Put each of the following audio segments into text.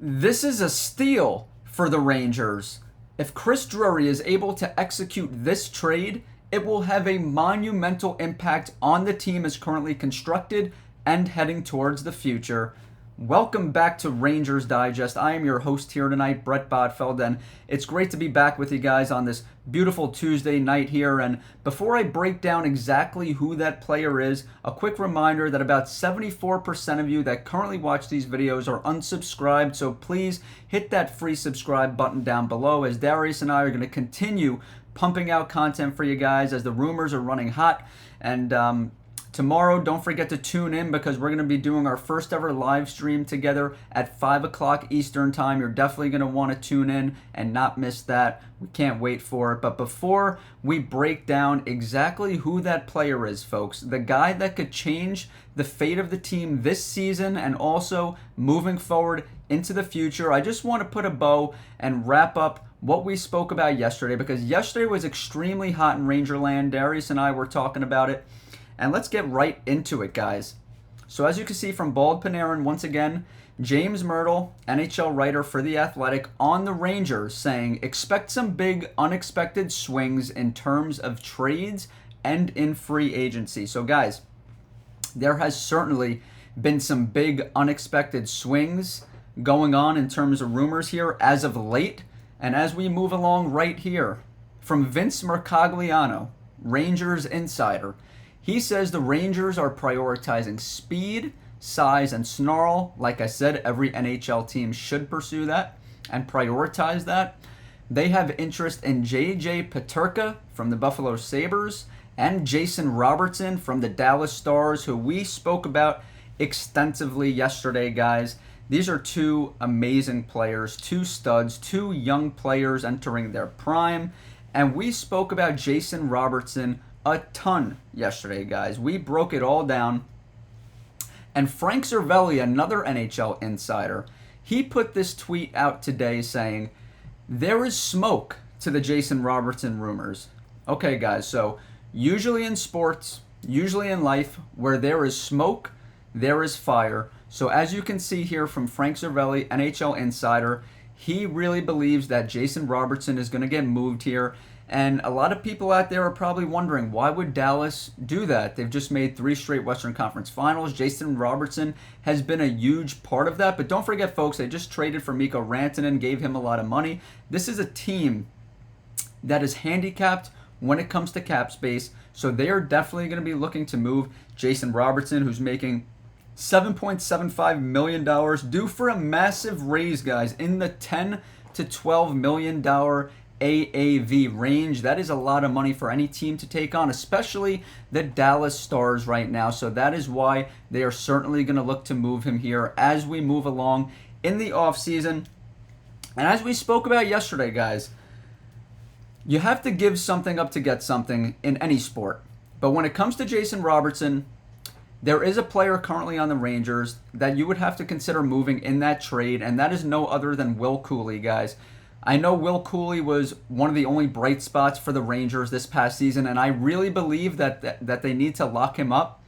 This is a steal for the Rangers. If Chris Drury is able to execute this trade, it will have a monumental impact on the team as currently constructed and heading towards the future. Welcome back to Rangers Digest. I am your host here tonight, Bret Botfeld, and it's great to be back with you guys on this beautiful Tuesday night here. And before I break down exactly who that player is, a quick reminder that about 74% of you that currently watch these videos are unsubscribed, so please hit that free subscribe button down below, as Darius and I are going to continue pumping out content for you guys as the rumors are running hot. And tomorrow, don't forget to tune in because we're going to be doing our first ever live stream together at 5 o'clock Eastern Time. You're definitely going to want to tune in and not miss that. We can't wait for it. But before we break down exactly who that player is, folks, the guy that could change the fate of the team this season and also moving forward into the future, I just want to put a bow and wrap up what we spoke about yesterday, because yesterday was extremely hot in Rangerland. Darius and I were talking about it. And let's get right into it, guys. So as you can see from Bald Panarin, once again, James Myrtle, NHL writer for The Athletic, on the Rangers, saying, expect some big unexpected swings in terms of trades and in free agency. So guys, there has certainly been some big unexpected swings going on in terms of rumors here as of late. And as we move along right here, from Vince Mercogliano, Rangers insider, he says the Rangers are prioritizing speed, size, and snarl. Like I said, every NHL team should pursue that and prioritize that. They have interest in J.J. Peterka from the Buffalo Sabres and Jason Robertson from the Dallas Stars, who we spoke about extensively yesterday, guys. These are two amazing players, two studs, two young players entering their prime. And we spoke about Jason Robertson a ton yesterday, guys. We broke it all down. And Frank Cervelli, another NHL insider, he put this tweet out today saying, there is smoke to the Jason Robertson rumors. Okay, guys, so usually in sports, usually in life, where there is smoke, there is fire. So as you can see here from Frank Cervelli, NHL insider, he really believes that Jason Robertson is going to get moved here. And a lot of people out there are probably wondering, why would Dallas do that? They've just made 3 straight Western Conference Finals. Jason Robertson has been a huge part of that. But don't forget, folks, they just traded for Mika Rantanen, gave him a lot of money. This is a team that is handicapped when it comes to cap space. So they are definitely going to be looking to move Jason Robertson, who's making $7.75 million, due for a massive raise, guys, in the $10 to $12 million AAV range. That is a lot of money for any team to take on, especially the Dallas Stars right now. So that is why they are certainly going to look to move him here as we move along in the offseason. And as we spoke about yesterday, guys, you have to give something up to get something in any sport. But when it comes to Jason Robertson, there is a player currently on the Rangers that you would have to consider moving in that trade, and that is no other than Will Cuylle, guys. I know Will Cuylle was one of the only bright spots for the Rangers this past season, and I really believe that they need to lock him up,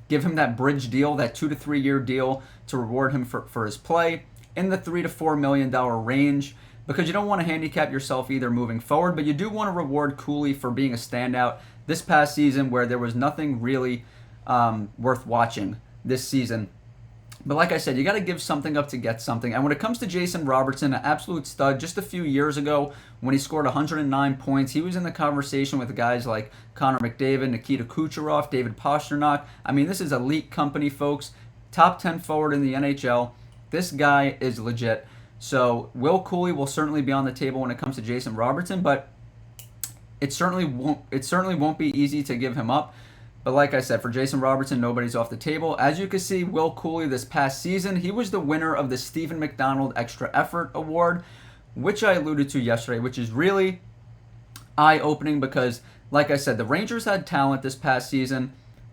give him that bridge deal, that 2 to 3 year deal to reward him for his play in the $3 to $4 million range, because you don't want to handicap yourself either moving forward, but you do want to reward Cuylle for being a standout this past season where there was nothing really worth watching this season. But like I said, you got to give something up to get something. And when it comes to Jason Robertson, an absolute stud, just a few years ago when he scored 109 points, he was in the conversation with guys like Connor McDavid, Nikita Kucherov, David Pastrnak. I mean, this is elite company, folks. Top 10 forward in the NHL. This guy is legit. So Will Cuylle will certainly be on the table when it comes to Jason Robertson, but it certainly won't be easy to give him up. But like I said, for Jason Robertson, nobody's off the table. As you can see, Will Cuylle this past season, he was the winner of the Stephen McDonald Extra Effort Award, which I alluded to yesterday, which is really eye-opening because, like I said, the Rangers had talent this past season.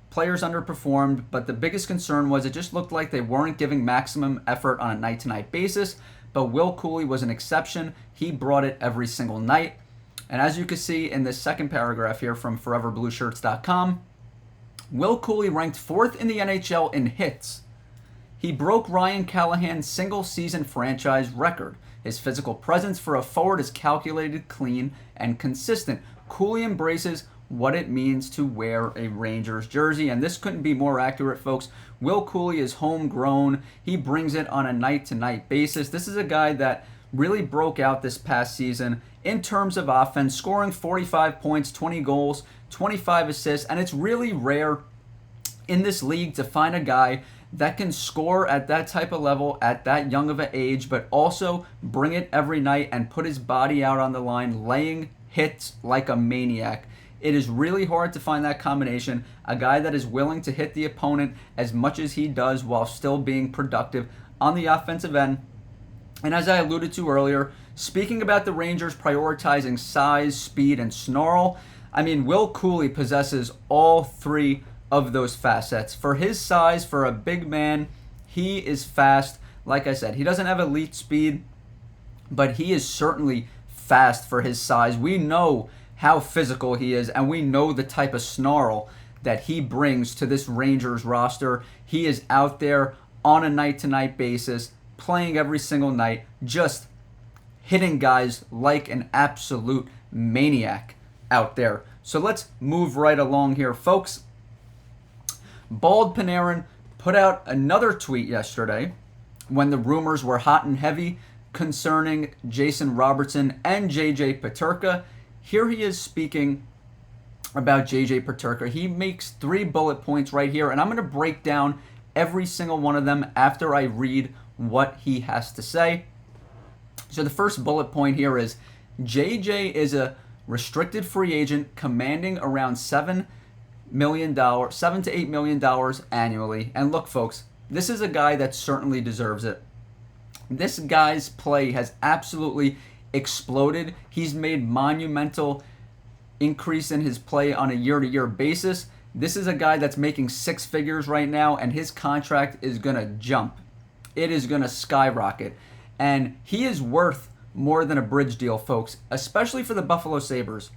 Players underperformed, but the biggest concern was it just looked like they weren't giving maximum effort on a night-to-night basis. But Will Cuylle was an exception. He brought it every single night. And as you can see in this second paragraph here from ForeverBlueShirts.com, Will Cuylle ranked 4th in the NHL in hits He broke Ryan Callahan's single-season franchise record. His physical presence for a forward is calculated, clean, and consistent. Cuylle embraces what it means to wear a Rangers jersey, and this couldn't be more accurate, folks. Will Cuylle is homegrown. He brings it on a night-to-night basis. This is a guy that really broke out this past season in terms of offense, scoring 45 points, 20 goals, 25 assists, and it's really rare in this league to find a guy that can score at that type of level at that young of an age, but also bring it every night and put his body out on the line, laying hits like a maniac. It is really hard to find that combination, a guy that is willing to hit the opponent as much as he does while still being productive on the offensive end. And as I alluded to earlier, speaking about the Rangers prioritizing size, speed, and snarl, I mean, Will Cuylle possesses all three of those facets. For his size, for a big man, he is fast. Like I said, he doesn't have elite speed, but he is certainly fast for his size. We know how physical he is, and we know the type of snarl that he brings to this Rangers roster. He is out there on a night-to-night basis, playing every single night, just hitting guys like an absolute maniac out there. So let's move right along here, folks. Bald Panarin put out another tweet yesterday when the rumors were hot and heavy concerning Jason Robertson and JJ Peterka. Here he is speaking about JJ Peterka. He makes 3 bullet points right here, and I'm going to break down every single one of them after I read what he has to say. So the first bullet point here is JJ is a restricted free agent commanding around $7 to $8 million annually. And look, folks, this is a guy that certainly deserves it. This guy's play has absolutely exploded. He's made monumental increase in his play on a year-to-year basis. This is a guy that's making 6 figures right now, and his contract is going to jump. It is going to skyrocket. And he is worth more than a bridge deal, folks, especially for the Buffalo Sabres.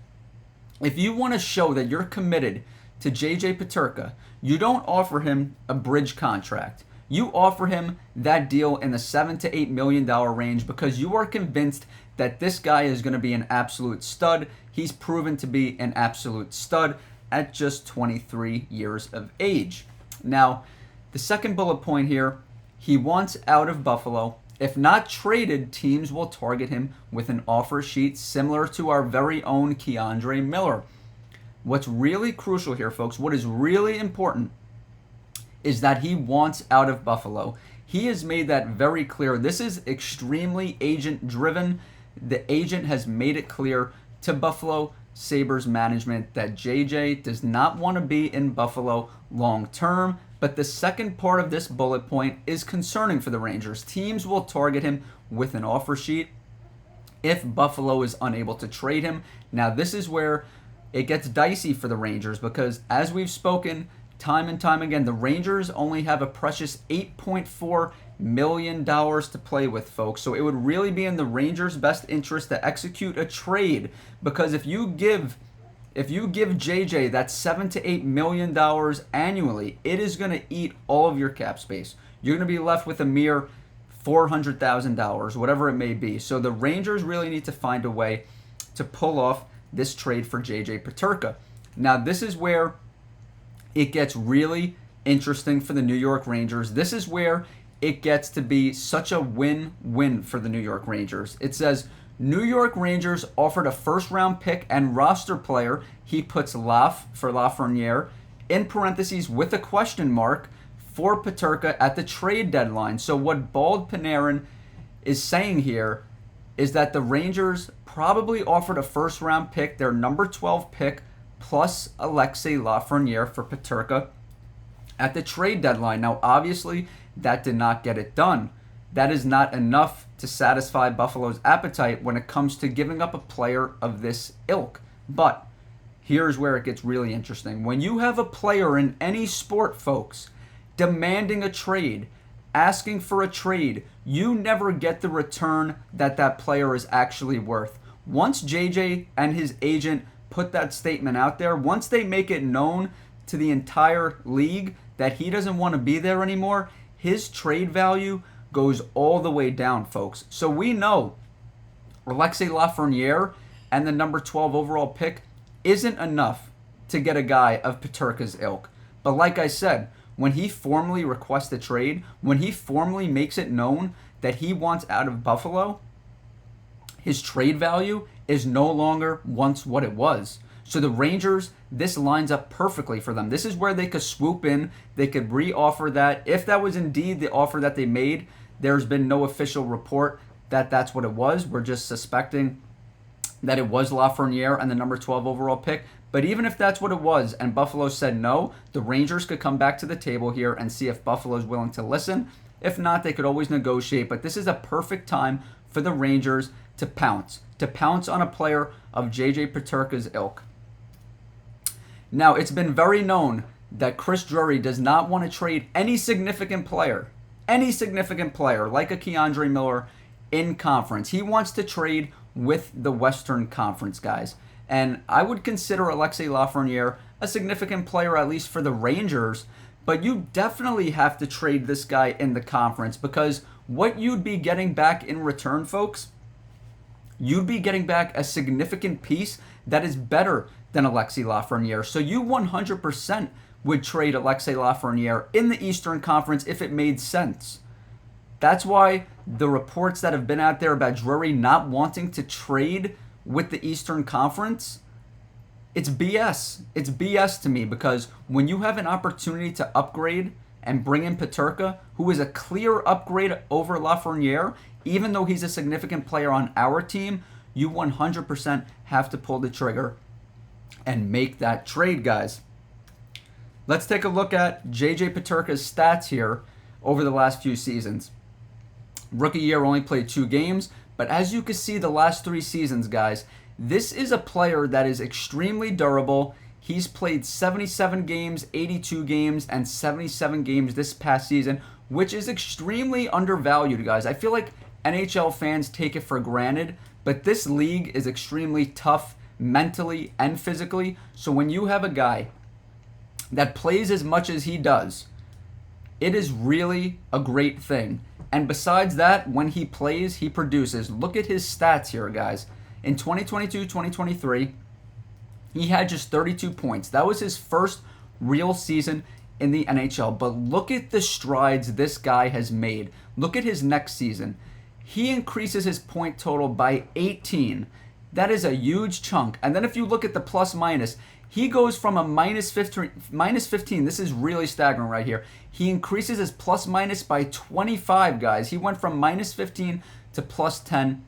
If you want to show that you're committed to JJ Peterka, you don't offer him a bridge contract. You offer him that deal in the $7 to $8 million range because you are convinced that this guy is going to be an absolute stud. He's proven to be an absolute stud at just 23 years of age. Now, the second bullet point here, he wants out of Buffalo. If not traded, teams will target him with an offer sheet similar to our very own Keandre Miller. What's really crucial here, folks, what is really important is that he wants out of Buffalo. He has made that very clear. This is extremely agent-driven. The agent has made it clear to Buffalo Sabres management that JJ does not want to be in Buffalo long-term. But the second part of this bullet point is concerning for the Rangers. Teams will target him with an offer sheet if Buffalo is unable to trade him. Now, this is where it gets dicey for the Rangers because, as we've spoken time and time again, the Rangers only have a precious $8.4 million to play with, folks. So it would really be in the Rangers' best interest to execute a trade because if you give JJ that $7 to $8 million annually, it is going to eat all of your cap space. You're going to be left with a mere $400,000, whatever it may be. So the Rangers really need to find a way to pull off this trade for JJ Peterka. Now, this is where it gets really interesting for the New York Rangers. This is where it gets to be such a win-win for the New York Rangers. It says, New York Rangers offered a first-round pick and roster player. He puts Lafreniere in parentheses with a question mark for Peterka at the trade deadline. So what Bald Panarin is saying here is that the Rangers probably offered a first-round pick, their number 12 pick, plus Alexei Lafreniere for Peterka at the trade deadline. Now, obviously, that did not get it done. That is not enough to satisfy Buffalo's appetite when it comes to giving up a player of this ilk. But here's where it gets really interesting. When you have a player in any sport, folks, demanding a trade, asking for a trade, you never get the return that that player is actually worth. Once JJ and his agent put that statement out there, once they make it known to the entire league that he doesn't want to be there anymore, his trade value goes all the way down, folks. So we know Alexis Lafreniere and the number 12 overall pick isn't enough to get a guy of Peterka's ilk. But like I said, when he formally requests a trade, when he formally makes it known that he wants out of Buffalo, his trade value is no longer once what it was. So the Rangers, this lines up perfectly for them. This is where they could swoop in. They could re-offer that. If that was indeed the offer that they made, there's been no official report that that's what it was. We're just suspecting that it was Lafreniere and the number 12 overall pick. But even if that's what it was and Buffalo said no, the Rangers could come back to the table here and see if Buffalo's willing to listen. If not, they could always negotiate. But this is a perfect time for the Rangers to pounce on a player of J.J. Peterka's ilk. Now, it's been very known that Chris Drury does not want to trade any significant player like a Keandre Miller in conference. He wants to trade with the Western Conference, guys. And I would consider Alexis Lafreniere a significant player, at least for the Rangers. But you definitely have to trade this guy in the conference, because what you'd be getting back in return, folks, you'd be getting back a significant piece that is better than Alexis Lafreniere. So you 100% would trade Alexis Lafreniere in the Eastern Conference if it made sense. That's why the reports that have been out there about Drury not wanting to trade with the Eastern Conference, it's BS. It's BS to me, because when you have an opportunity to upgrade and bring in Peterka, who is a clear upgrade over Lafreniere, even though he's a significant player on our team, you 100% have to pull the trigger and make that trade, guys. Let's take a look at J.J. Peterka's stats here over the last few seasons. Rookie year only played 2 games, but as you can see the last 3 seasons, guys, this is a player that is extremely durable. He's played 77 games, 82 games, and 77 games this past season, which is extremely undervalued, guys. I feel like NHL fans take it for granted, but this league is extremely tough mentally and physically. So when you have a guy that plays as much as he does, it is really a great thing. And besides that, when he plays, he produces. Look at his stats here, guys. In 2022-2023, he had just 32 points. That was his first real season in the NHL. But look at the strides this guy has made. Look at his next season. He increases his point total by 18. That is a huge chunk. And then if you look at the plus minus, he goes from a minus 15. This is really staggering right here. He increases his plus minus by 25, guys. He went from minus 15 to plus 10.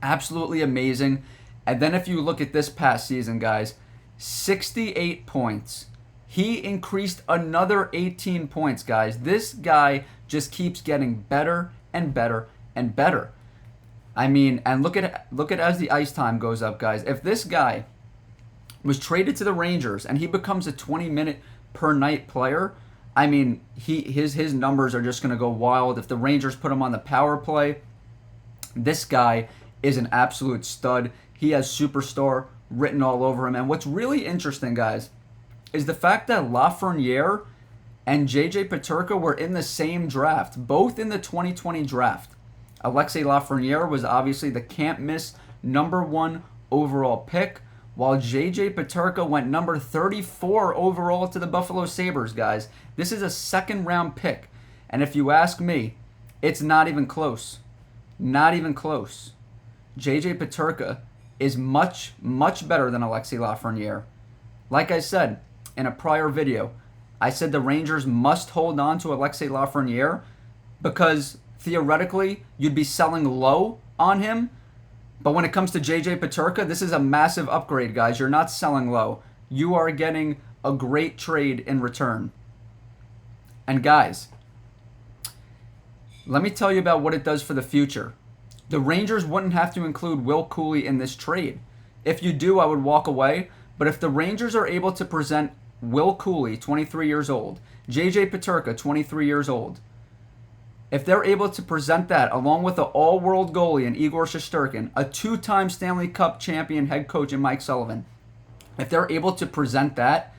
Absolutely amazing. And then if you look at this past season, guys, 68 points. He increased another 18 points, guys. This guy just keeps getting better and better and better. I mean, and look at as the ice time goes up, guys. If this guy was traded to the Rangers and he becomes a 20-minute per night player, I mean, his numbers are just going to go wild. If the Rangers put him on the power play, this guy is an absolute stud. He has superstar written all over him. And what's really interesting, guys, is the fact that Lafreniere and J.J. Peterka were in the same draft, both in the 2020 draft. Alexis Lafreniere was obviously the can't-miss number 1 overall pick, while J.J. Peterka went number 34 overall to the Buffalo Sabres, guys. This is a second-round pick. And if you ask me, it's not even close. Not even close. J.J. Peterka is much, much better than Alexis Lafreniere. Like I said in a prior video, I said the Rangers must hold on to Alexis Lafreniere because theoretically you'd be selling low on him. But when it comes to J.J. Peterka, this is a massive upgrade, guys. You're not selling low. You are getting a great trade in return. And guys, let me tell you about what it does for the future. The Rangers wouldn't have to include Will Cuylle in this trade. If you do, I would walk away. But if the Rangers are able to present Will Cuylle, 23 years old, J.J. Peterka, 23 years old, if they're able to present that along with an all-world goalie in Igor Shesterkin, a 2-time Stanley Cup champion head coach in Mike Sullivan, if they're able to present that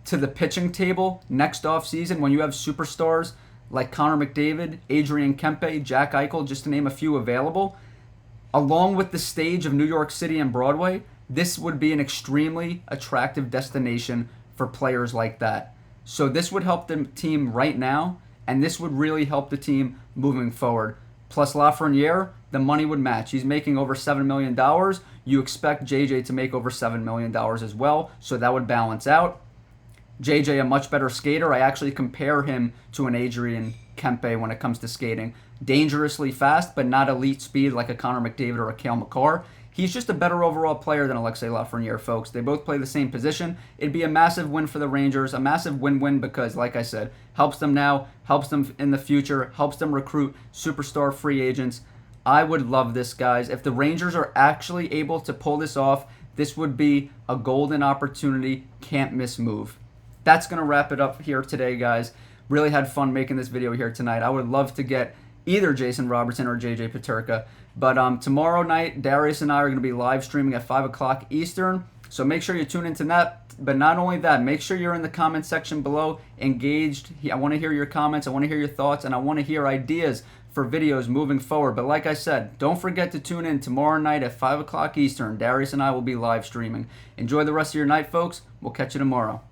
to the pitching table next offseason when you have superstars like Connor McDavid, Adrian Kempe, Jack Eichel, just to name a few available, along with the stage of New York City and Broadway, this would be an extremely attractive destination for players like that. So this would help the team right now, and this would really help the team moving forward. Plus Lafreniere, the money would match. He's making over $7 million. You expect JJ to make over $7 million as well, so that would balance out. JJ, a much better skater. I actually compare him to an Adrian Kempe when it comes to skating. Dangerously fast, but not elite speed like a Connor McDavid or a Cale Makar. He's just a better overall player than Alexei Lafreniere, folks. They both play the same position. It'd be a massive win for the Rangers, a massive win-win because, like I said, helps them now, helps them in the future, helps them recruit superstar free agents. I would love this, guys. If the Rangers are actually able to pull this off, this would be a golden opportunity, can't miss move. That's going to wrap it up here today, guys. Really had fun making this video here tonight. I would love to get either Jason Robertson or JJ Peterka. But tomorrow night, Darius and I are going to be live streaming at 5 o'clock Eastern. So make sure you tune into that. But not only that, make sure you're in the comment section below, engaged. I want to hear your comments. I want to hear your thoughts. And I want to hear ideas for videos moving forward. But like I said, don't forget to tune in tomorrow night at 5 o'clock Eastern. Darius and I will be live streaming. Enjoy the rest of your night, folks. We'll catch you tomorrow.